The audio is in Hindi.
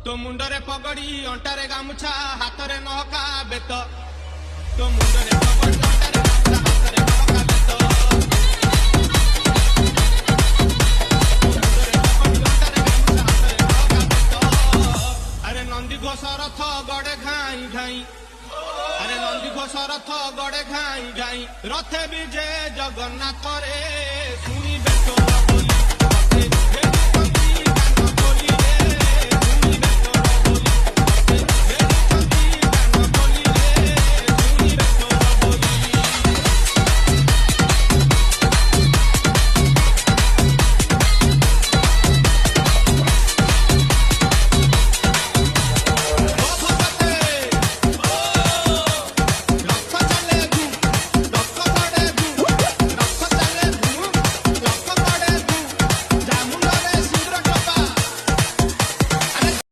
तो मुंडरे पगड़ी अंटारे गामुछा हाथरे नहका बेत तो मुंडरे पगड़ी अंटारे गामुछा हाथरे नहका बेत अरे नंदी घोष रथ गड़े घाई घाई अरे नंदी घोष रथ गड़े घाई घाई रथे विजय जगन्नाथ रे सुनी बेत